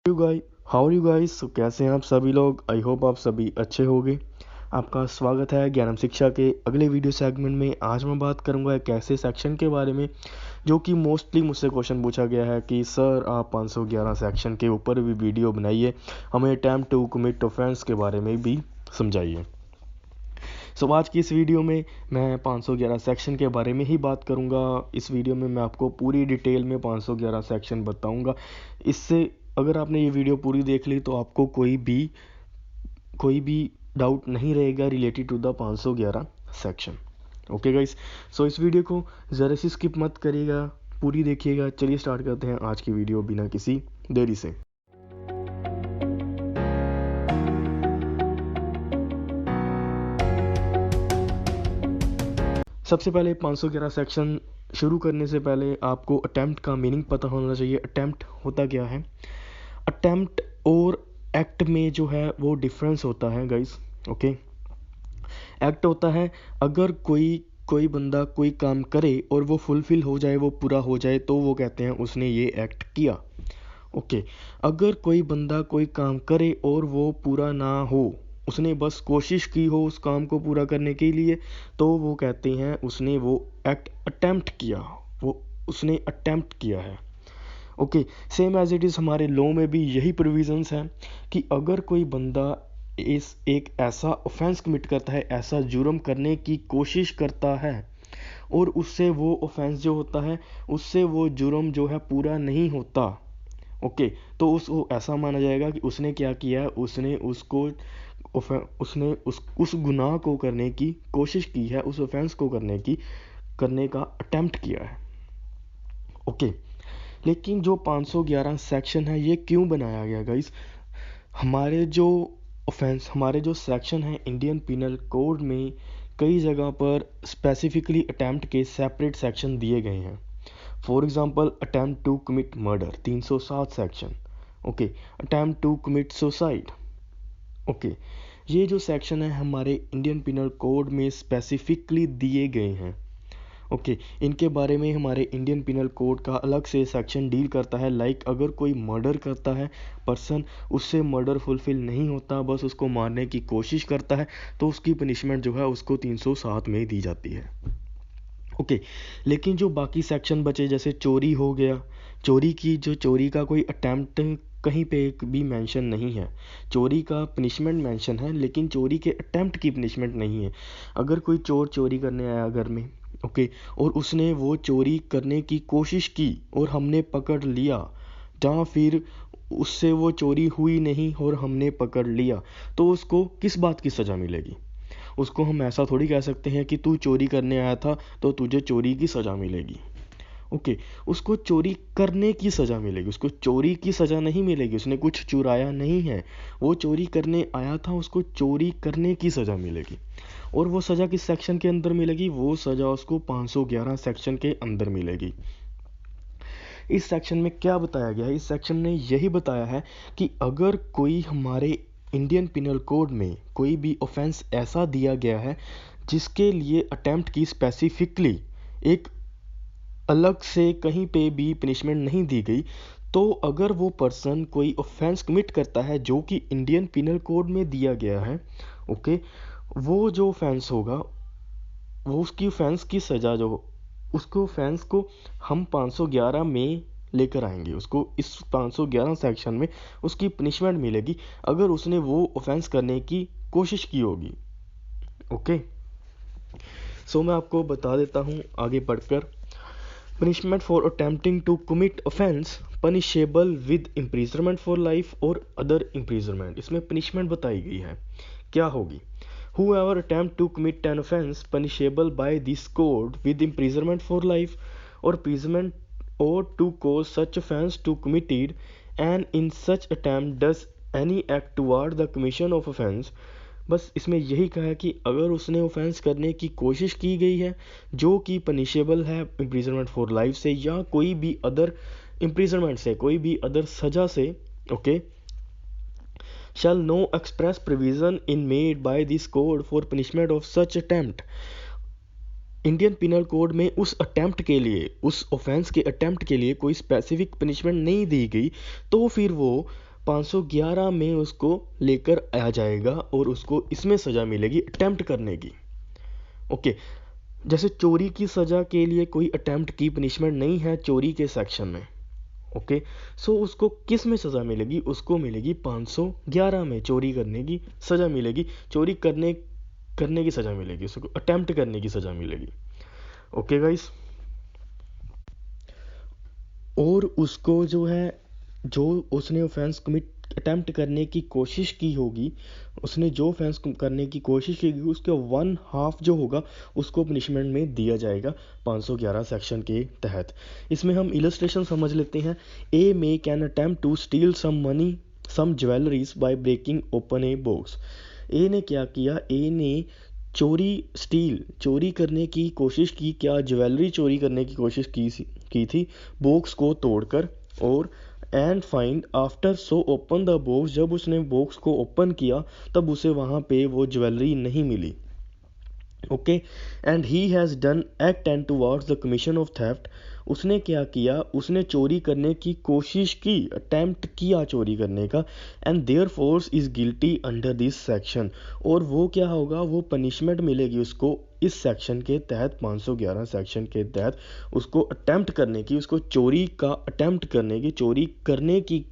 How are you guys. कैसे हैं आप सभी लोग। आई होप आप सभी अच्छे होंगे। आपका स्वागत है ज्ञानम शिक्षा के अगले वीडियो सेगमेंट में। आज मैं बात करूंगा एक ऐसे सेक्शन के बारे में जो कि मोस्टली मुझसे क्वेश्चन पूछा गया है कि सर आप 511 सेक्शन के ऊपर भी वीडियो बनाइए, हमें अटेम्प्ट टू कमिट ऑफेंस के बारे में भी समझाइए। आज की इस वीडियो में मैं 511 सेक्शन के बारे में ही बात करूंगा। इस वीडियो में मैं आपको पूरी डिटेल में 511 सेक्शन बताऊंगा। इससे अगर आपने ये वीडियो पूरी देख ली तो आपको कोई भी डाउट नहीं रहेगा related to the 511 section. Okay guys, इस वीडियो को ज़रा सी स्किप मत करिएगा, पूरी देखिएगा। चलिए स्टार्ट करते हैं आज की वीडियो बिना किसी देरी से। सबसे पहले 511 सेक्शन शुरू करने से पहले आपको अटेम्प्ट का मीनिंग पता होना चाहिए। अटेम्प्ट होता क्या है। अटेम्प्ट और एक्ट में जो है वो डिफरेंस होता है गाइस। ओके, एक्ट होता है अगर कोई बंदा कोई काम करे और वो फुलफिल हो जाए, वो पूरा हो जाए, तो वो कहते हैं उसने ये एक्ट किया। ओके, अगर कोई बंदा कोई काम करे और वो पूरा ना हो, उसने बस कोशिश की हो उस काम को पूरा करने के लिए, तो वो कहते हैं उसने वो एक्ट अटेम्प्ट किया, वो उसने अटेम्प्ट किया है। Okay, same as it is हमारे लॉ में भी यही प्रोविजंस हैं कि अगर कोई बंदा इस एक ऐसा ऑफेंस कमिट करता है, ऐसा जुर्म करने की कोशिश करता है और उससे वो ऑफेंस जो होता है, उससे वो जुर्म जो है पूरा नहीं होता, ओके, तो उसको ऐसा माना जाएगा कि उसने क्या किया है, उसने उस गुनाह को करने की कोशिश की है, उस ऑफेंस को करने का अटेम्प्ट किया है। ओके, लेकिन जो 511 सेक्शन है ये क्यों बनाया गया गाइस। हमारे जो सेक्शन है इंडियन पिनल कोड में कई जगह पर स्पेसिफिकली अटेम्प्ट के सेपरेट सेक्शन दिए गए हैं। For example attempt to commit murder 307 section. Okay, attempt to commit suicide. Okay, ये जो सेक्शन है हमारे इंडियन पिनल कोड में स्पेसिफिकली दिए गए हैं। ओके, इनके बारे में हमारे इंडियन पिनल कोड का अलग से सेक्शन डील करता है। लाइक अगर कोई मर्डर करता है पर्सन, उससे मर्डर फुलफिल नहीं होता, बस उसको मारने की कोशिश करता है, तो उसकी पनिशमेंट जो है उसको 307 में दी जाती है। ओके, लेकिन जो बाकी सेक्शन बचे जैसे चोरी हो गया, चोरी का कोई अटेम्प्ट कहीं पे भी मेंशन नहीं है। चोरी का पनिशमेंट मेंशन है लेकिन चोरी के अटेम्प्ट की पनिशमेंट नहीं है। अगर कोई चोर चोरी करने आया घर में, ओके, और उसने वो चोरी करने की कोशिश की और हमने पकड़ लिया, या फिर उससे वो चोरी हुई नहीं और हमने पकड़ लिया, तो उसको किस बात की सज़ा मिलेगी। उसको हम ऐसा थोड़ी कह सकते हैं कि तू चोरी करने आया था तो तुझे चोरी की सज़ा मिलेगी। ओके, उसको चोरी करने की सज़ा मिलेगी, उसको चोरी की सज़ा नहीं मिलेगी। उसने कुछ चुराया नहीं है, वो चोरी करने आया था, उसको चोरी करने की सज़ा मिलेगी। और वो सज़ा किस सेक्शन के अंदर मिलेगी, वो सज़ा उसको 511 सेक्शन के अंदर मिलेगी। इस सेक्शन में क्या बताया गया है, इस सेक्शन ने यही बताया है कि अगर कोई हमारे इंडियन पिनल कोड में कोई भी ऑफेंस ऐसा दिया गया है जिसके लिए अटेम्प्ट की स्पेसिफिकली एक अलग से कहीं पे भी पनिशमेंट नहीं दी गई, तो अगर वो पर्सन कोई ऑफेंस कमिट करता है जो कि इंडियन पिनल कोड में दिया गया है, ओके, वो जो ऑफेंस होगा, वो उसकी ऑफेंस की सज़ा जो उसको ऑफेंस को हम 511 में लेकर आएंगे, उसको इस 511 सेक्शन में उसकी पनिशमेंट मिलेगी अगर उसने वो ऑफेंस करने की कोशिश की होगी। ओके, मैं आपको बता देता हूँ आगे पढ़कर। Punishment for attempting to commit offence punishable with imprisonment for life और अदर इम्प्रिजनमेंट। इसमें पनिशमेंट बताई गई है क्या होगी। Whoever attempt to commit an offense punishable by this code with imprisonment for life or imprisonment or to cause such offense to committed and in such attempt does any act toward the commission of offense। बस इसमें यही कहा है कि अगर उसने offence करने की कोशिश की गई है जो कि पनिशेबल है इम्प्रिजनमेंट फॉर लाइफ से या कोई भी अदर इम्प्रिजनमेंट से, कोई भी अदर सज़ा से, okay, shall no express provision in made by this code for punishment of such attempt। Indian penal code में उस अटेम्प्ट के लिए, उस ऑफेंस के अटेम्प्ट के लिए कोई स्पेसिफिक पनिशमेंट नहीं दी गई, तो फिर वो 511 में उसको लेकर आ जाएगा और उसको इसमें सज़ा मिलेगी अटेम्प्ट करने की। ओके, जैसे चोरी की सज़ा के लिए कोई अटेम्प्ट की पनिशमेंट नहीं है चोरी के सेक्शन में। ओके, सो उसको किस में सज़ा मिलेगी? उसको मिलेगी 511 में चोरी करने की सज़ा मिलेगी, चोरी करने की सज़ा मिलेगी, उसको अटेम्प्ट करने की सज़ा मिलेगी। ओके गाइस, और उसको जो है, जो उसने ऑफेंस कमिट अटेम्प्ट करने की कोशिश की होगी, उसने जो ऑफेंस करने की कोशिश की होगी उसके 1/2 जो होगा उसको पनिशमेंट में दिया जाएगा 511 सेक्शन के तहत। इसमें हम इलस्ट्रेशन समझ लेते हैं। A may can attempt to steal some money some jewelleries by breaking open a box. A ने क्या किया? ए ने चोरी करने की कोशिश की। क्या? ज्वेलरी चोरी करने की कोशिश की थी बॉक्स को तोड़कर। और and find after so open the box, जब उसने बॉक्स को ओपन किया तब उसे वहाँ पे वो ज्वेलरी नहीं मिली। Okay, and he has done act and towards the commission of theft. उसने क्या किया? उसने चोरी करने की कोशिश की, अटेम्प्ट किया चोरी करने का। And therefore is guilty under this section, और वो क्या होगा? वो पनिशमेंट मिलेगी उसको इस सेक्शन के तहत, 511 सेक्शन के तहत उसको अटेम्प्ट करने की, उसको चोरी का अटेम्प्ट करने की, चोरी करने की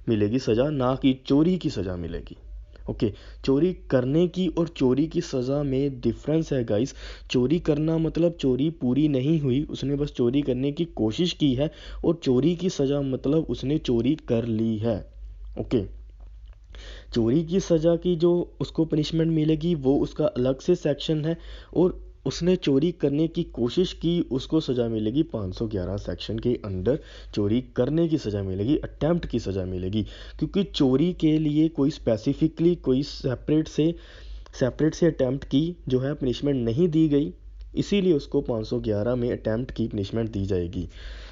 मिलेगी सज़ा, ना कि चोरी की सज़ा मिलेगी। ओके, चोरी करने की और चोरी की सज़ा में डिफरेंस है गाइस। चोरी करना मतलब चोरी पूरी नहीं हुई, उसने बस चोरी करने की कोशिश की है, और चोरी की सज़ा मतलब उसने चोरी कर ली है। ओके, चोरी की सज़ा की जो उसको पनिशमेंट मिलेगी वो उसका अलग से सेक्शन है, और उसने चोरी करने की कोशिश की उसको सज़ा मिलेगी 511 सेक्शन के अंडर, चोरी करने की सज़ा मिलेगी, अटेम्प्ट की सज़ा मिलेगी। क्योंकि चोरी के लिए कोई स्पेसिफिकली कोई सेपरेट से अटेम्प्ट की जो है पनिशमेंट नहीं दी गई, इसीलिए उसको 511 में अटेम्प्ट की पनिशमेंट दी जाएगी।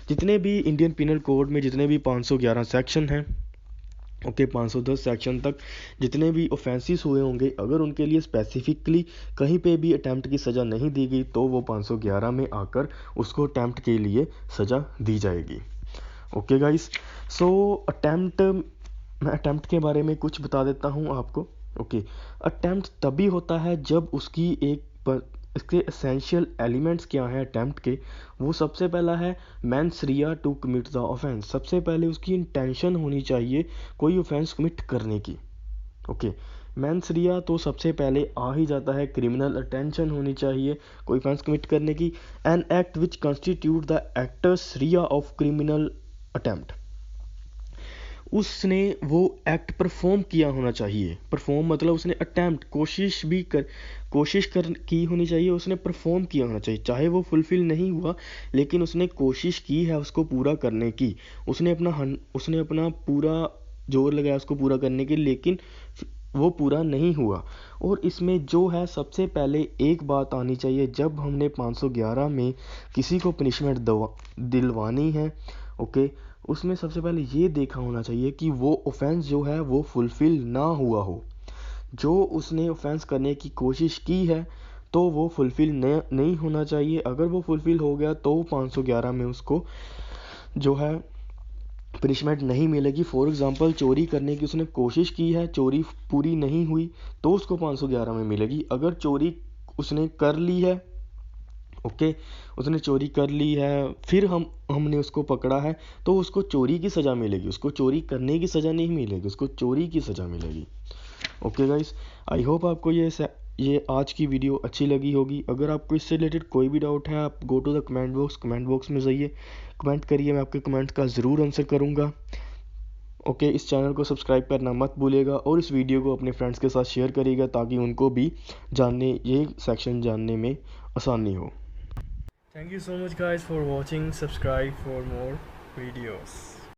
जितने भी इंडियन पिनल कोड में जितने भी 511 सेक्शन हैं, ओके, 510 सेक्शन तक जितने भी ऑफेंसेस हुए होंगे, अगर उनके लिए स्पेसिफिकली कहीं पे भी अटेम्प्ट की सज़ा नहीं दी गई तो वो 511 में आकर उसको अटेम्प्ट के लिए सज़ा दी जाएगी। ओके गाइस, सो मैं अटेम्प्ट के बारे में कुछ बता देता हूँ आपको। ओके, अटेम्प्ट तभी होता है जब उसकी इसके एसेंशियल एलिमेंट्स क्या हैं अटेम्प्ट के। वो सबसे पहला है mens rea to commit the offence. सबसे पहले उसकी इंटेंशन होनी चाहिए कोई ऑफेंस कमिट करने की। ओके, मेंस रिया तो सबसे पहले आ ही जाता है, क्रिमिनल अटेंशन होनी चाहिए कोई ऑफेंस कमिट करने की। An act which constitute the actus reus of criminal attempt, उसने वो एक्ट परफॉर्म किया होना चाहिए। परफॉर्म मतलब उसने अटेम्प्ट कोशिश कर की होनी चाहिए, उसने परफॉर्म किया होना चाहिए। चाहे वो फुलफिल नहीं हुआ लेकिन उसने कोशिश की है उसको पूरा करने की, उसने अपना पूरा जोर लगाया उसको पूरा करने के, लेकिन वो पूरा नहीं हुआ। और इसमें जो है सबसे पहले एक बात आनी चाहिए, जब हमने 511 में किसी को पनिशमेंट दिलवानी है, ओके, उसमें सबसे पहले ये देखा होना चाहिए कि वो ऑफेंस जो है वो फुलफिल ना हुआ हो। जो उसने ऑफेंस करने की कोशिश की है तो वो फुलफिल नहीं होना चाहिए। अगर वो फुलफिल हो गया तो 511 में उसको जो है पनिशमेंट नहीं मिलेगी। फॉर एग्जांपल, चोरी करने की उसने कोशिश की है, चोरी पूरी नहीं हुई तो उसको 511 में मिलेगी। अगर चोरी उसने कर ली है, ओके, उसने चोरी कर ली है, फिर हमने उसको पकड़ा है तो उसको चोरी की सज़ा मिलेगी, उसको चोरी करने की सज़ा नहीं मिलेगी, उसको चोरी की सज़ा मिलेगी। ओके गाइस, आई होप आपको ये आज की वीडियो अच्छी लगी होगी। अगर आपको इससे रिलेटेड कोई भी डाउट है, आप go to the comment box में जाइए, कमेंट करिए, मैं आपके कमेंट का ज़रूर आंसर करूँगा। ओके, इस चैनल को सब्सक्राइब करना मत भूलिएगा और इस वीडियो को अपने फ्रेंड्स के साथ शेयर करिएगा ताकि उनको भी ये सेक्शन जानने में आसानी हो। Thank you so much guys for watching. Subscribe for more videos.